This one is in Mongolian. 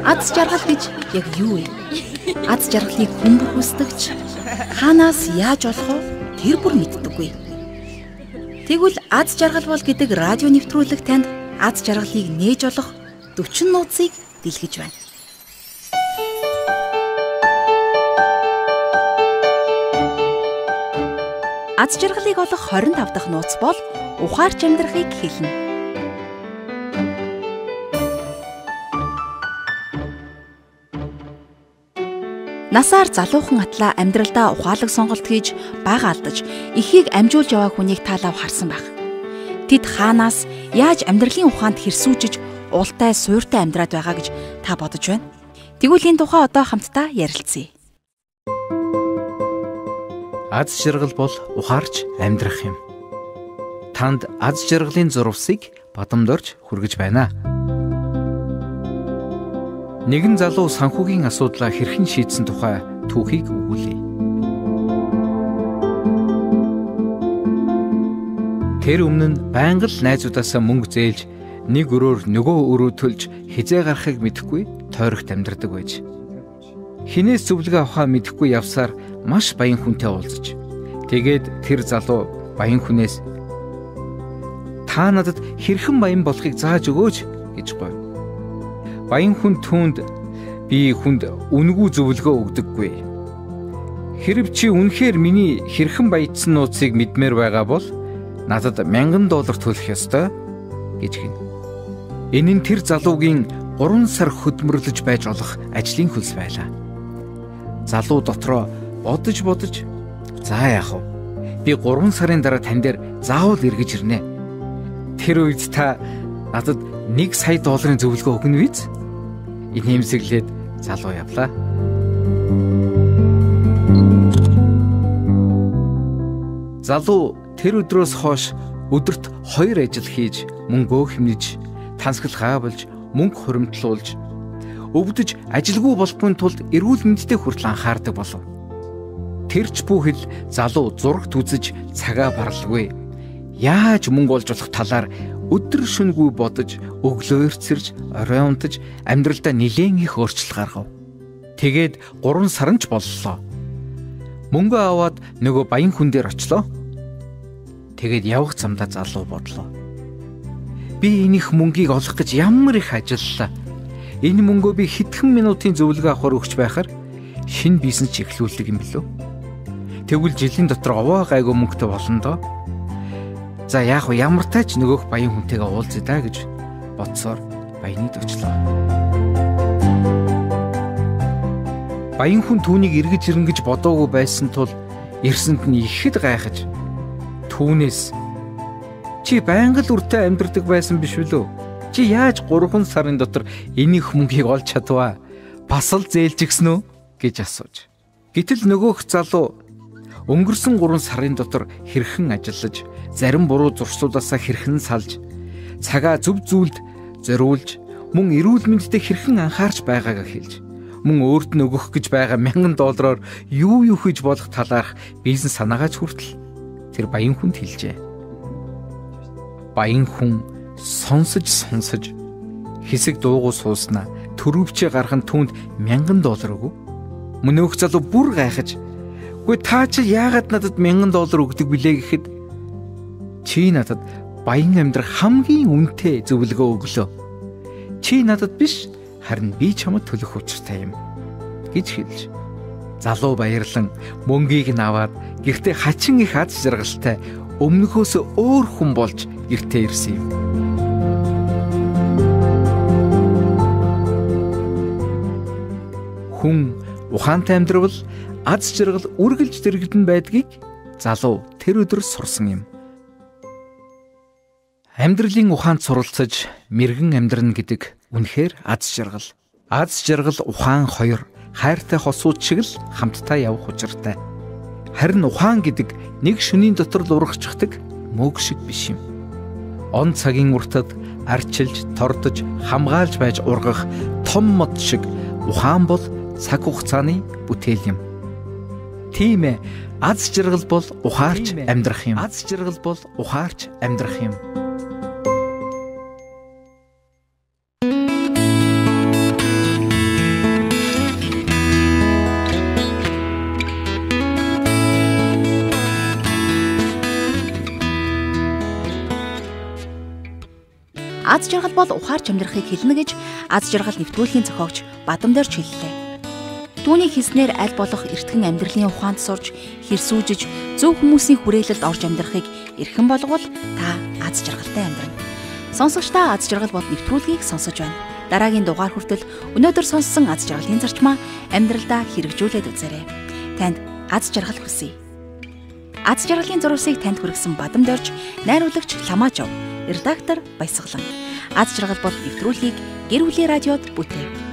Аз жаргал гэж яг юу вэ? Аз жаргалыг хүн бүр хүсдэгч хаанаас яаж олох вэ? Тэр бүр мэддэггүй. Тэгвэл аз жаргал бол гэдэг радио нэвтрүүлэг танд аз жаргалыг нээж олох 40 нууцыг дэлгэж байна. Аз жаргалыг олох 25 дахь нууц бол ухаарч амьдрахыг хэлнэ. Насаар залуухан атлаа амьдралдаа ухаалаг сонголт хийж бага алдаж эхийг амжуулж яваа хүнийг таалав харсан байх. Тэд хаанаас яаж амьдралын ухаанд хэрсүүжиж ултай суйртай амьдраад байгаа гэж та бодож байна. Тэгвэл энэ тухай одоо хамтдаа ярилцъя. Аз жаргал бол ухаарч амьдрах юм. Танд аз жаргалын зурвасыг бадамдорж хүргэж байна. Нэгэн залуу санхүүгийн асуудлаа хэрхэн шийдсэн тухай түүхийг өгүүлье. Тэр өмнө нь байнга л найзуудаасаа мөнгө зээлж нэг өрөөр нөгөө өрөө төлж хизээ гарахыг мэдэхгүй тойрогт амьдардаг байж. Хинээс зөвлөгөө авахаа мэдэхгүй явсаар маш баян хүнтэй уулзаж. Тэгээд тэр залуу баян хүнээс "Та надад хэрхэн баян болохыг зааж өгөөч" гэж гуйв. Баян хүн түүнд "Би хүнд үнэгүй зөвлөгөө өгдөггүй. Хэрв чи үнэхээр миний хэрхэн баяжсан нууцыг мэдмээр байгаа бол надад $1000 төлөх ёстой" гэж гин. Энэ нь тэр залуугийн 3 сар хөдөлмөрлөж байж болох ажлын хөлс байлаа. Залуу дотроо бодож "За яах вэ? Би 3 сарын дараа тань дээр заавал эргэж ирнэ. Тэр үед та надад $1 сая зөвлөгөө өгнө биз?" Инээмсэглээд залуу явлаа. Залуу тэр өдрөөс хойш өдөрт 2 ажил хийж, мөнгөө хэмнэж, тансаглахаа болж, мөнгө хуримтлуулж, өвдөж ажилгүй болохын тулд эрүүл мэндэд хүртэл анхаардаг болов. Тэрч бүхэл залуу зурагт үзэж цагаа баралгүй. Яаж мөнгө олж болох талаар өдөр шөнөгүй бодож, өглөө эрцэрж, орой унтаж, амьдралдаа нэлээд их өөрчлөлт гаргав. Тэгээд 3 сар ч боллоо. Мөнгө аваад нөгөө баян хүн дээр очлоо. Тэгээд явах замдаа залуу бодлоо. Би энийх мөнгийг олох гэж ямар их ажиллалаа. Энэ мөнгөө би хэдхэн минутын зөвлөгөө авахар өгч байхаар шинэ бизнес эхлүүлдэг юм билүү. Тэгвэл жилийн дотор овоо гайгүй мөнгөтэй болно доо. За яах вэ? Ямар тач нөгөөх баян хүнтэйгээ уулзъя даа гэж бодсоор баяныг очлоо. Баян хүн түүнийг эргэж ирнэ гэж бодоогүй байсан тул ирсэнд нь ихэд гайхаж түүнээс "Чи байнга л үртэй амьдардаг байсан биш үлээ? Чи яаж 3 сарын дотор энийх мөнгийг олж чадваа? Бас л зээлж гисэн үү?" гэж асууж. Гэтэл нөгөөх залуу өнгөрсөн 3 сарын дотор хэрхэн ажиллаж, зарим буруу зуршлуудаасаа хэрхэн салж, цагаа зөв зүйлд зориулж, мөн эрүүл мэндэд хэрхэн анхаарч байгаагаа хэлж, мөн өөрт нь өгөх гэж байгаа $1000 юу хийж болох талаарх бизнес санаагач хүртэл тэр баян хүнд хэлжээ. Баян хүн сонсож хэсэг дуугүй сууснаа төрөвчөө гархан түүнд $1000 өгөв. Мөнөөх залуу бүр гайхаж "Гүй та чи яагаад надад $1000 өгдөг билээ?" гэхэд "Чи надад баян амьдрах хамгийн үнэтэй зөвлөгөө өглөө. Чи надад биш, харин би чамд төлөх учиртай юм" гэж хэлж. Залуу баярлан мөнгийг нь аваад гэртээ хачин их аз жаргалтай өмнөхөөс өөр хүн болж гэртээ ирсэн юм. Хүн ухаантай амьдрал аз жаргал үргэлж дэрэгдэн байдгийг залуу тэр өдөр сурсан юм. Амьдралын ухаанд суралцаж мэргэн амьдрна гэдэг үнэхээр аз жаргал. Аз жаргал ухаан хоёр хайртай хосууд шиг л хамтдаа явах учиртай. Харин ухаан гэдэг нэг шөнийн дотор л урагчдаг мөг шиг биш юм. Он цагийн уртад арчилж, тордож, хамгаалж байж ургах том мод шиг ухаан бол цаг хугацааны бүтээл юм. Тийм ээ, аз жаргал бол ухаарч амьдрах юм. Аз жаргал бол ухаарч амьдрах юм. Аз жаргал бол ухаарч амьдрахыг хэлнэ гэж аз жаргал нэвтрүүлгийн зохиогч Бадамдорж хэллээ. Түүний хэлснээр аль болох эртхэн амьдралын ухаанд сурж, хэрсүүжиж, зөв хүмүүсийн хүрээлэлд орж амьдрахыг эрхэн болговол та аз жаргалтай амьдрна. Сонсогчдаа аз жаргал бол нэвтрүүлгийг сонсож байна. Дараагийн дугаар хүртэл өнөөдөр сонссон аз жаргалын зарчмаа амьдралдаа хэрэгжүүлээд үзээрэй. Танд аз жаргал хүсье. Аз жаргалын зурвасыг танд хүргэсэн Бадамдорж, найруулагч Ламажов, редактор Баясгалан. Аз жаргал бол нэвтрүүлгийг Гэр бүлийн радиод бүтээв.